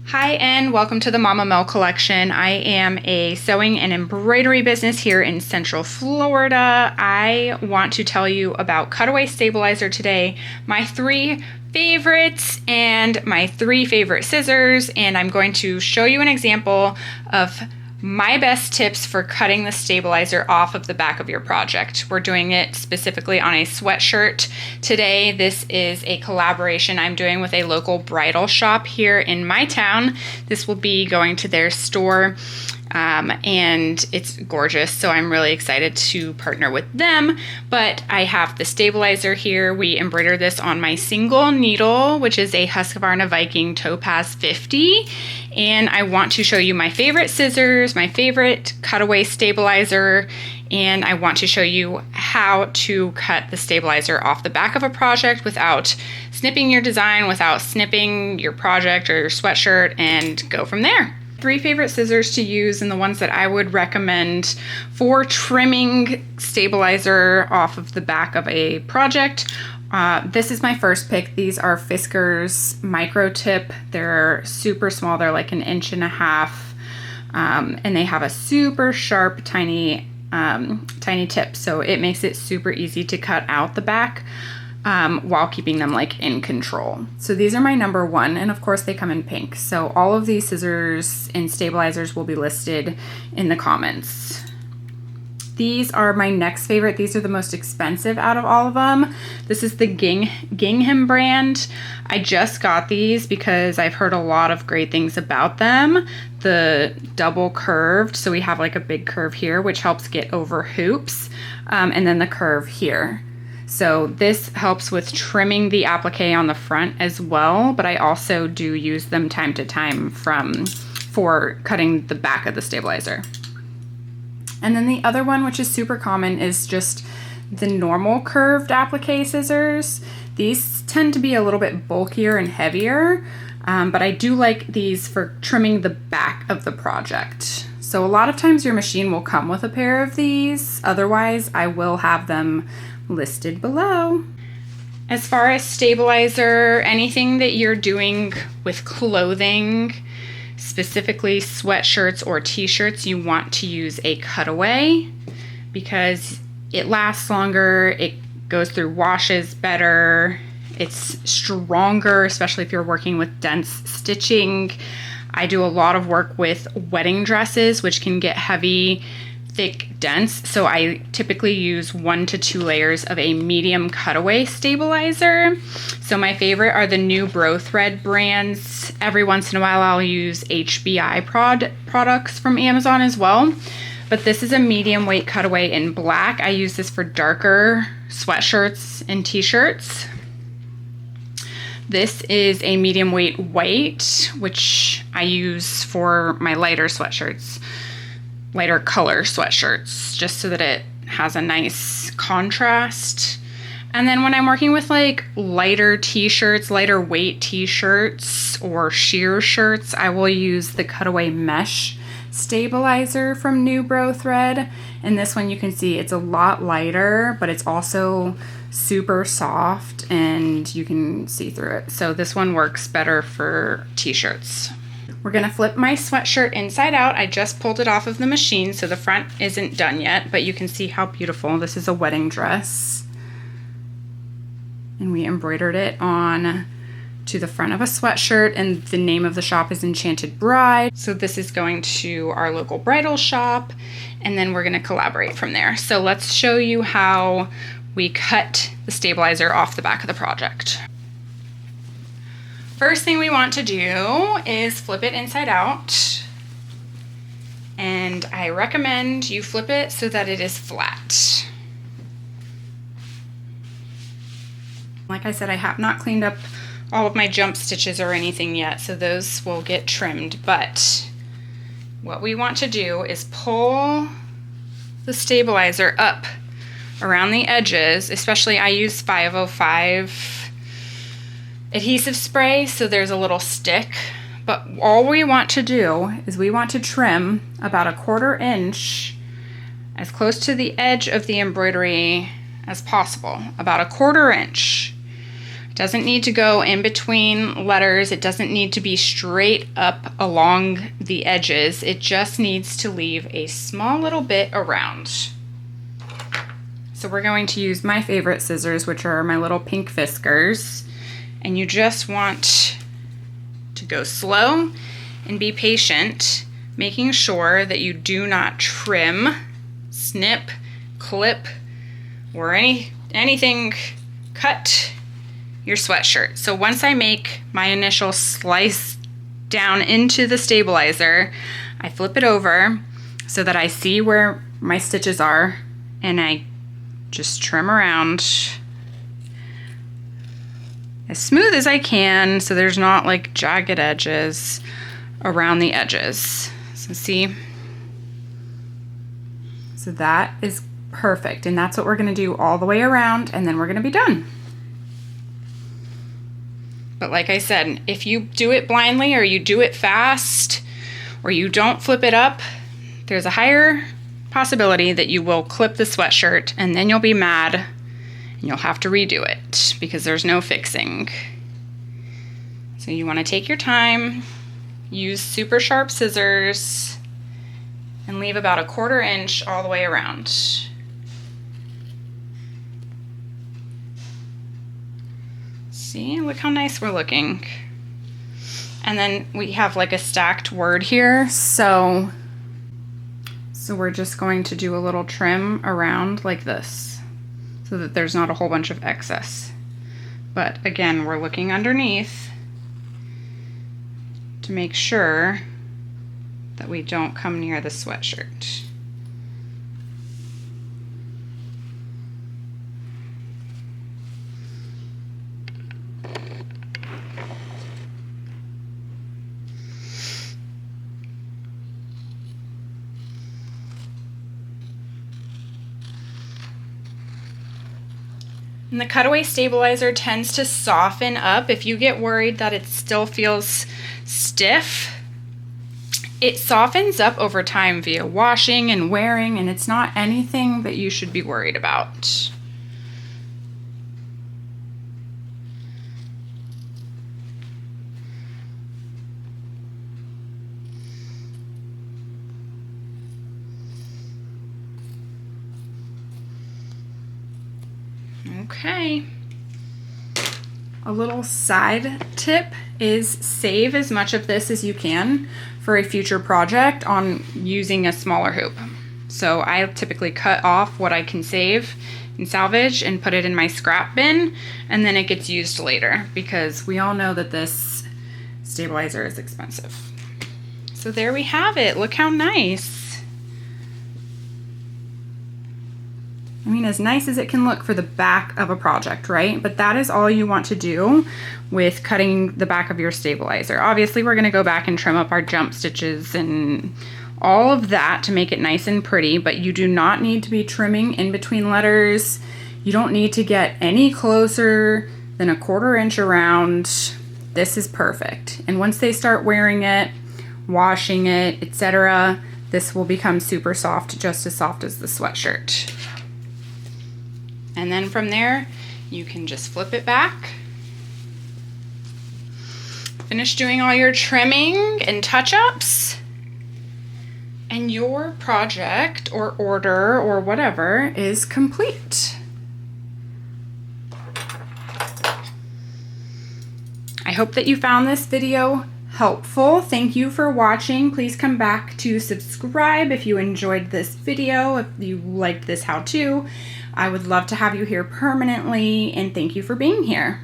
Hi and welcome to the Mama Mel collection. I am a sewing and embroidery business here in Central Florida. I want to tell you about Cutaway Stabilizer today, my 3 favorites and my 3 favorite scissors, and I'm going to show you an example of my best tips for cutting the stabilizer off of the back of your project. We're doing it specifically on a sweatshirt today. This is a collaboration I'm doing with a local bridal shop here in my town. This will be going to their store. And it's gorgeous, so I'm really excited to partner with them. But I have the stabilizer here. We embroidered this on my single needle, which is a Husqvarna Viking Topaz 50. And I want to show you my favorite scissors, my favorite cutaway stabilizer, and I want to show you how to cut the stabilizer off the back of a project without snipping your design, without snipping your project or your sweatshirt, and go from there. 3 favorite scissors to use and the ones that I would recommend for trimming stabilizer off of the back of a project. This is my first pick. These are Fisker's micro tip. They're super small. They're like 1.5 inches, and they have a super sharp, tiny tip. So it makes it super easy to cut out the back while keeping them like in control. So these are my number 1, and of course they come in pink. So all of these scissors and stabilizers will be listed in the comments. These are my next favorite. These are the most expensive out of all of them. This is the Gingham brand. I just got these because I've heard a lot of great things about them. The double curved, so we have like a big curve here, which helps get over hoops, and then the curve here. So this helps with trimming the applique on the front as well, but I also do use them time to time for cutting the back of the stabilizer. And then the other one, which is super common, is just the normal curved applique scissors. These tend to be a little bit bulkier and heavier, but I do like these for trimming the back of the project. So a lot of times your machine will come with a pair of these. Otherwise, I will have them listed below. As far as stabilizer, anything that you're doing with clothing, specifically sweatshirts or t-shirts, you want to use a cutaway because it lasts longer, it goes through washes better, it's stronger, especially if you're working with dense stitching. I do a lot of work with wedding dresses, which can get heavy, thick, dense, so I typically use 1 to 2 layers of a medium cutaway stabilizer. So my favorite are the new Bro Thread brands. Every once in a while I'll use HBI products from Amazon as well, but this is a medium weight cutaway in black. I use this for darker sweatshirts and t-shirts. This is a medium weight white, which I use for my lighter sweatshirts, lighter color sweatshirts, just so that it has a nice contrast. And then when I'm working with like lighter t-shirts, lighter weight t-shirts or sheer shirts, I will use the Cutaway Mesh Stabilizer from New Bro Thread. And this one you can see it's a lot lighter, but it's also super soft and you can see through it. So this one works better for t-shirts. We're gonna flip my sweatshirt inside out. I just pulled it off of the machine, so the front isn't done yet, but you can see how beautiful. This is a wedding dress. And we embroidered it on to the front of a sweatshirt, and the name of the shop is Enchanted Bride. So this is going to our local bridal shop, and then we're gonna collaborate from there. So let's show you how we cut the stabilizer off the back of the project. First thing we want to do is flip it inside out, and I recommend you flip it so that it is flat. Like I said, I have not cleaned up all of my jump stitches or anything yet, so those will get trimmed, but what we want to do is pull the stabilizer up around the edges. Especially I use 505 adhesive spray, so there's a little stick, but all we want to do is we want to trim about 1/4 inch as close to the edge of the embroidery as possible, about 1/4 inch. Doesn't need to go in between letters. It doesn't need to be straight up along the edges. It just needs to leave a small little bit around. So we're going to use my favorite scissors, which are my little pink Fiskars. And you just want to go slow and be patient, making sure that you do not trim, snip, clip, or anything cut your sweatshirt. So once I make my initial slice down into the stabilizer, I flip it over so that I see where my stitches are, and I just trim around as smooth as I can so there's not like jagged edges around the edges. So see? So that is perfect, and that's what we're going to do all the way around, and then we're going to be done. But like I said, if you do it blindly or you do it fast or you don't flip it up, there's a higher possibility that you will clip the sweatshirt, and then you'll be mad and you'll have to redo it because there's no fixing. So you want to take your time, use super sharp scissors, and leave about 1/4 inch all the way around. See, look how nice we're looking. And then we have like a stacked word here, so we're just going to do a little trim around like this so that there's not a whole bunch of excess. But again, we're looking underneath to make sure that we don't come near the sweatshirt. And the Cutaway stabilizer tends to soften up. If you get worried that it still feels stiff, it softens up over time via washing and wearing, and it's not anything that you should be worried about. Okay. A little side tip is save as much of this as you can for a future project on using a smaller hoop. So I typically cut off what I can save and salvage and put it in my scrap bin, and then it gets used later because we all know that this stabilizer is expensive. So there we have it. Look how nice. I mean, as nice as it can look for the back of a project, right? But that is all you want to do with cutting the back of your stabilizer. Obviously, we're going to go back and trim up our jump stitches and all of that to make it nice and pretty, but you do not need to be trimming in between letters. You don't need to get any closer than 1/4 inch around. This is perfect. And once they start wearing it, washing it, etc., this will become super soft, just as soft as the sweatshirt. And then from there, you can just flip it back. Finish doing all your trimming and touch-ups, and your project or order or whatever is complete. I hope that you found this video helpful. Thank you for watching. Please come back to subscribe if you enjoyed this video, if you liked this how-to. I would love to have you here permanently, and thank you for being here.